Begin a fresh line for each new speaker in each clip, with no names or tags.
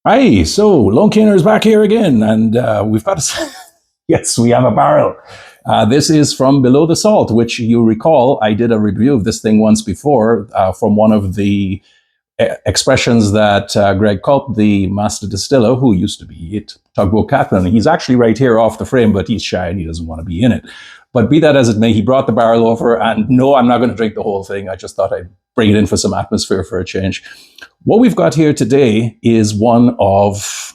Hi, so Lone Canner is back here again, and we've got yes, we have a barrel. This is from Below the Salt, which you recall I did a review of this thing once before from one of the expressions that Greg Culp, the master distiller, who used to be at Tugboat Captain, he's actually right here off the frame, but he's shy and he doesn't want to be in it. But be that as it may, he brought the barrel over, and no, I'm not going to drink the whole thing. I just thought I'd bring it in for some atmosphere for a change. What we've got here today is one of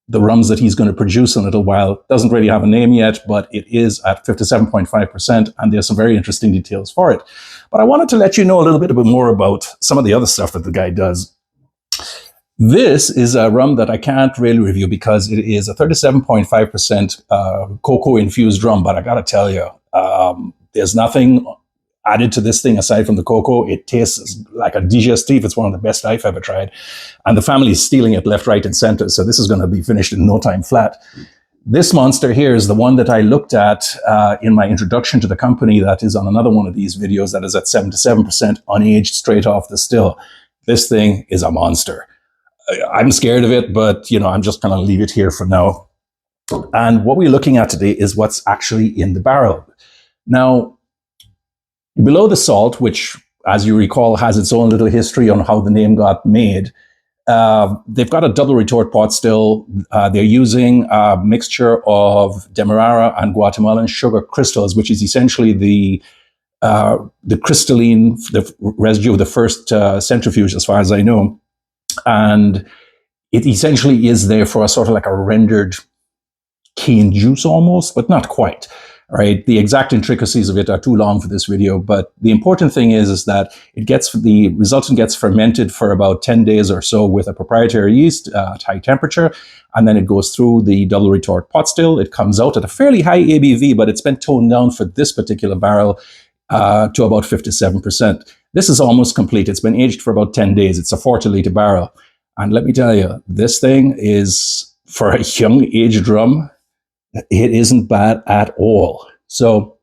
the rums that he's going to produce in a little while. Doesn't really have a name yet, but it is at 57.5%, and there's some very interesting details for it. But I wanted to let you know a little bit more about some of the other stuff that the guy does. This is a rum that I can't really review because it is a 37.5% cocoa infused rum, but I got to tell you, there's nothing added to this thing aside from the cocoa. It tastes like a digestif. It's one of the best I've ever tried. And the family is stealing it left, right, and center. So this is going to be finished in no time flat. This monster here is the one that I looked at in my introduction to the company that is on another one of these videos that is at 77% unaged straight off the still. This thing is a monster. I'm scared of it, but I'm just going to leave it here for now. And what we're looking at today is what's actually in the barrel. Now, Below the Salt, which, as you recall, has its own little history on how the name got made, they've got a double retort pot still. They're using a mixture of Demerara and Guatemalan sugar crystals, which is essentially the crystalline, the residue of the first centrifuge, as far as I know. And it essentially is there for a sort of like a rendered cane juice almost, but not quite. Right, the exact intricacies of it are too long for this video, but the important thing is that the resultant gets fermented for about 10 days or so with a proprietary yeast at high temperature, and then it goes through the double retort pot still. It comes out at a fairly high ABV, but it's been toned down for this particular barrel to about 57%. This is almost complete. It's been aged for about 10 days. It's a 40-liter barrel, and let me tell you, this thing is, for a young aged rum, it isn't bad at all. So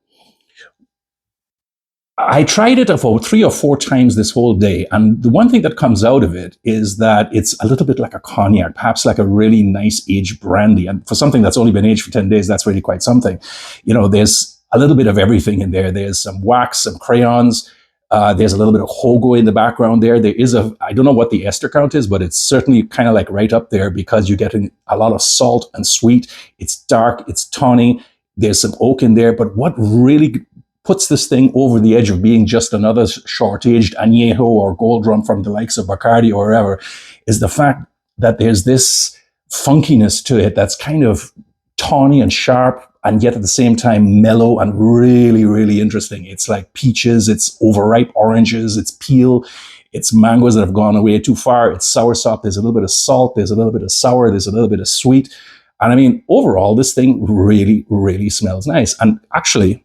I tried it about 3 or 4 times this whole day. And the one thing that comes out of it is that it's a little bit like a cognac, perhaps like a really nice aged brandy. And for something that's only been aged for 10 days, that's really quite something. There's a little bit of everything in there. There's some wax, some crayons. There's a little bit of hogo in the background there. There is I don't know what the ester count is, but it's certainly kind of like right up there because you're getting a lot of salt and sweet. It's dark, it's tawny. There's some oak in there. But what really puts this thing over the edge of being just another short-aged añejo or gold rum from the likes of Bacardi or wherever is the fact that there's this funkiness to it that's kind of tawny and sharp, and yet at the same time mellow and really, really interesting. It's like peaches, it's overripe oranges, it's peel, it's mangoes that have gone away too far, it's soursop, there's a little bit of salt, there's a little bit of sour, there's a little bit of sweet. And I mean, overall, this thing really, really smells nice. And actually,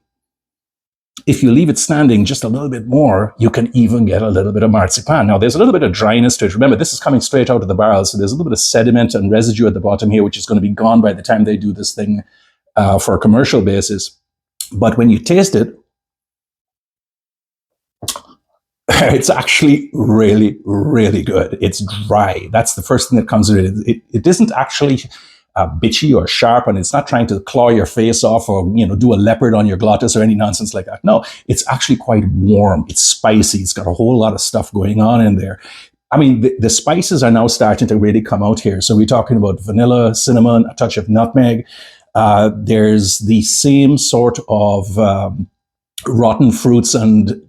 if you leave it standing just a little bit more, you can even get a little bit of marzipan. Now, there's a little bit of dryness to it. Remember, this is coming straight out of the barrel, so there's a little bit of sediment and residue at the bottom here, which is going to be gone by the time they do this thing for a commercial basis. But when you taste it, it's actually really, really good. It's dry. That's the first thing that comes with it. It isn't actually bitchy or sharp, and it's not trying to claw your face off or do a leopard on your glottis or any nonsense like that. No, it's actually quite warm. It's spicy. It's got a whole lot of stuff going on in there. I mean, the spices are now starting to really come out here. So we're talking about vanilla, cinnamon, a touch of nutmeg. There's the same sort of rotten fruits and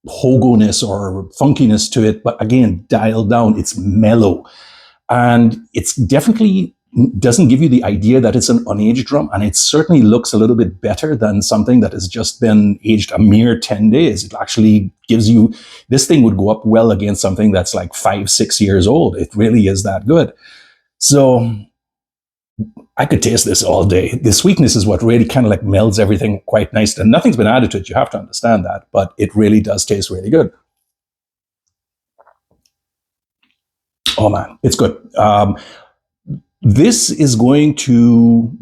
hogoness or funkiness to it, but again, dialed down. It's mellow. And it's definitely doesn't give you the idea that it's an unaged rum, and it certainly looks a little bit better than something that has just been aged a mere 10 days. It actually gives you, this thing would go up well against something that's like 5-6 years old. It really is that good. So I could taste this all day. The sweetness is what really kind of like melds everything quite nice. And nothing's been added to it. You have to understand that, but it really does taste really good. Oh man, it's good. This is going to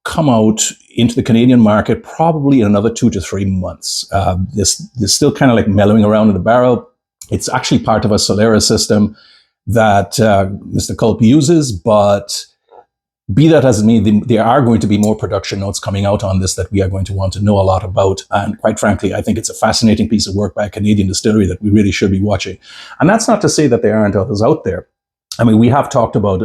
come out into the Canadian market probably in another 2 to 3 months. This still kind of like mellowing around in the barrel. It's actually part of a Solera system. that Mr. Culp uses, but be that as it may, there are going to be more production notes coming out on this that we are going to want to know a lot about. And quite frankly, I think it's a fascinating piece of work by a Canadian distillery that we really should be watching. And that's not to say that there aren't others out there. I mean, we have talked about,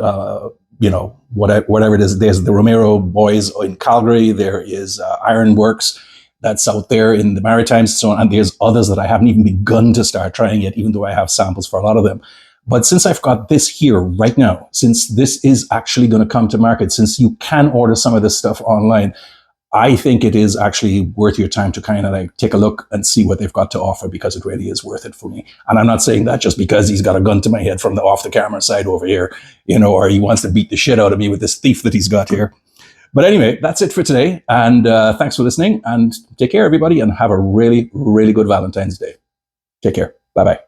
whatever it is. There's the Romero boys in Calgary. There is Ironworks that's out there in the Maritimes and so on. And there's others that I haven't even begun to start trying yet, even though I have samples for a lot of them. But since I've got this here right now, since this is actually going to come to market, since you can order some of this stuff online, I think it is actually worth your time to kind of like take a look and see what they've got to offer, because it really is worth it for me. And I'm not saying that just because he's got a gun to my head from the off the camera side over here, or he wants to beat the shit out of me with this thief that he's got here. But anyway, that's it for today. And thanks for listening, and take care, everybody, and have a really, really good Valentine's Day. Take care. Bye-bye.